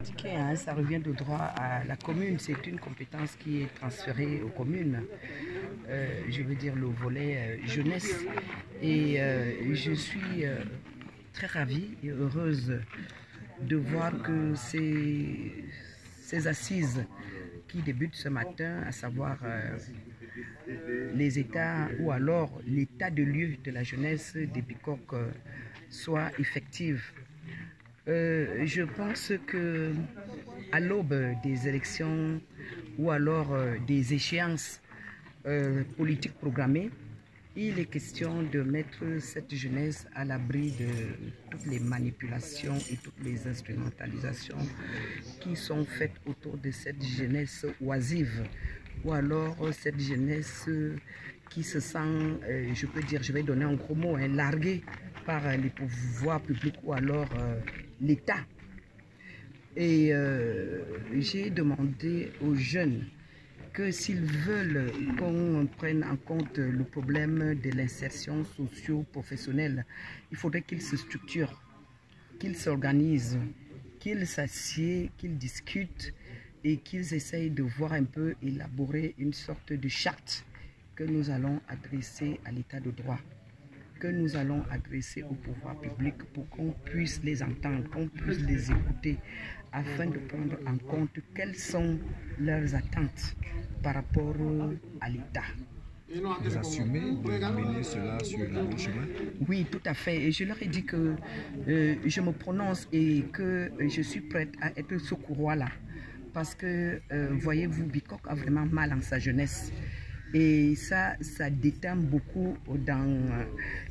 Ça revient de droit à la commune. C'est une compétence qui est transférée aux communes. Je veux dire le volet jeunesse. Et je suis très ravie et heureuse de voir que ces assises qui débutent ce matin, à savoir les états ou alors l'état de lieu de la jeunesse des Bicoques soient effectives. Je pense que à l'aube des élections ou alors des échéances politiques programmées, il est question de mettre cette jeunesse à l'abri de toutes les manipulations et toutes les instrumentalisations qui sont faites autour de cette jeunesse oisive ou alors cette jeunesse qui se sent, je peux dire, je vais donner un gros mot, larguée par les pouvoirs publics ou alors l'État. Et j'ai demandé aux jeunes que s'ils veulent qu'on prenne en compte le problème de l'insertion socio-professionnelle, il faudrait qu'ils se structurent, qu'ils s'organisent, qu'ils s'assiedent, qu'ils discutent et qu'ils essayent de voir un peu élaborer une sorte de charte que nous allons adresser à l'état de droit, que nous allons adresser au pouvoir public pour qu'on puisse les entendre, qu'on puisse les écouter, afin de prendre en compte quelles sont leurs attentes par rapport à l'État. Vous assumez de mener cela sur le bon chemin? Oui, tout à fait. Et je leur ai dit que je me prononce et que je suis prête à être ce courroie-là. Parce que, voyez-vous, Bicoque a vraiment mal en sa jeunesse. Et ça déteint beaucoup dans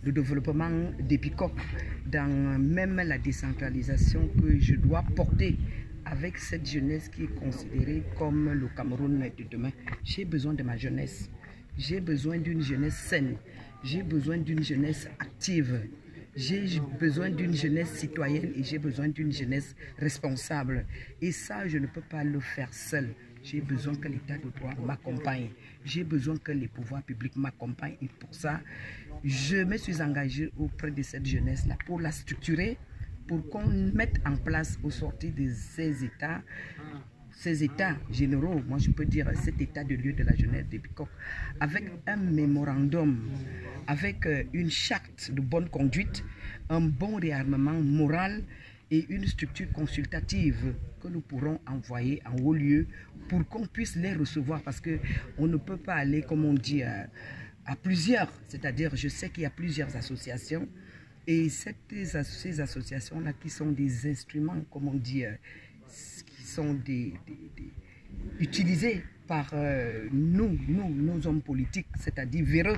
le développement des Bicoques, dans même la décentralisation que je dois porter avec cette jeunesse qui est considérée comme le Cameroun de demain. J'ai besoin de ma jeunesse. J'ai besoin d'une jeunesse saine. J'ai besoin d'une jeunesse active. J'ai besoin d'une jeunesse citoyenne et j'ai besoin d'une jeunesse responsable. Et ça, je ne peux pas le faire seul. J'ai besoin que l'État de droit m'accompagne. J'ai besoin que les pouvoirs publics m'accompagnent. Et pour ça, je me suis engagée auprès de cette jeunesse-là pour la structurer, pour qu'on mette en place au sortir de ces états généraux, moi je peux dire cet état de lieu de la jeunesse des Bicoques, avec un mémorandum, avec une charte de bonne conduite, un bon réarmement moral et une structure consultative que nous pourrons envoyer en haut lieu pour qu'on puisse les recevoir, parce qu'on ne peut pas aller, comme on dit, à plusieurs, c'est-à-dire je sais qu'il y a plusieurs associations et ces associations-là qui sont des instruments, comme on dit, qui sont utilisés par nos hommes politiques, c'est-à-dire véreux.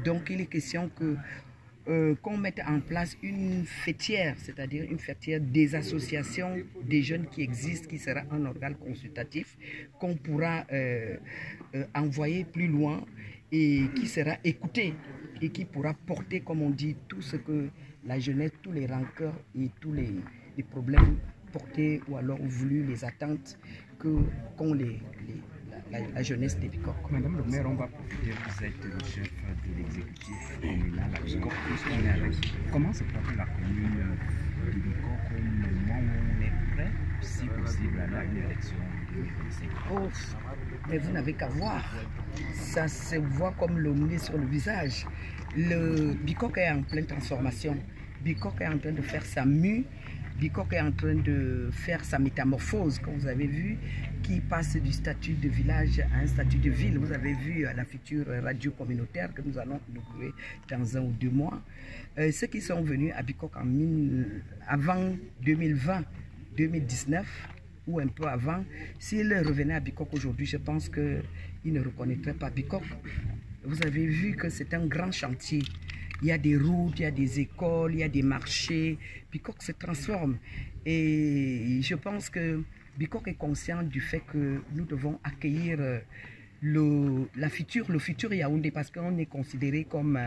Donc il est question qu'on mette en place une fêtière, c'est-à-dire une fêtière des associations des jeunes qui existent, qui sera un organe consultatif qu'on pourra envoyer plus loin et qui sera écouté et qui pourra porter, comme on dit, tout ce que la jeunesse, tous les rancœurs et tous les problèmes portés ou alors voulu, les attentes qu'ont la jeunesse des Bicoques. Madame le maire, on va profiter, vous êtes le chef de l'exécutif communal à Bicoque. Comment se porte la commune de Bicoque au moment où on est prêt, si possible, à une élection 2025? Oh, mais vous n'avez qu'à voir. Ça se voit comme le nez sur le visage. Le Bicoque est en pleine transformation. Bicoque est en train de faire sa mue. Bicoque est en train de faire sa métamorphose, comme vous avez vu, qui passe du statut de village à un statut de ville. Vous avez vu la future radio communautaire que nous allons inaugurer dans 1 ou 2 mois. Ceux qui sont venus à Bicoque avant 2020, 2019, ou un peu avant, s'ils revenaient à Bicoque aujourd'hui, je pense qu'ils ne reconnaîtraient pas Bicoque. Vous avez vu que c'est un grand chantier. Il y a des routes, il y a des écoles, il y a des marchés. Bicoque se transforme. Et je pense que Bicoque est conscient du fait que nous devons accueillir le futur Yaoundé, parce qu'on est considéré comme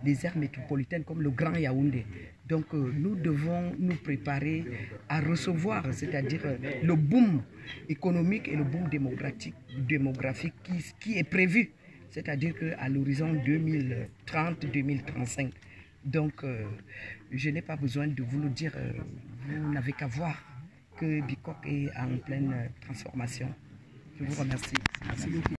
les aires métropolitaines, comme le grand Yaoundé. Donc nous devons nous préparer à recevoir, c'est-à-dire le boom économique et le boom démographique qui est prévu. C'est-à-dire qu'à l'horizon 2030-2035. Donc, je n'ai pas besoin de vous le dire, vous n'avez qu'à voir. que Bicop est en pleine transformation. Je vous remercie. Merci beaucoup.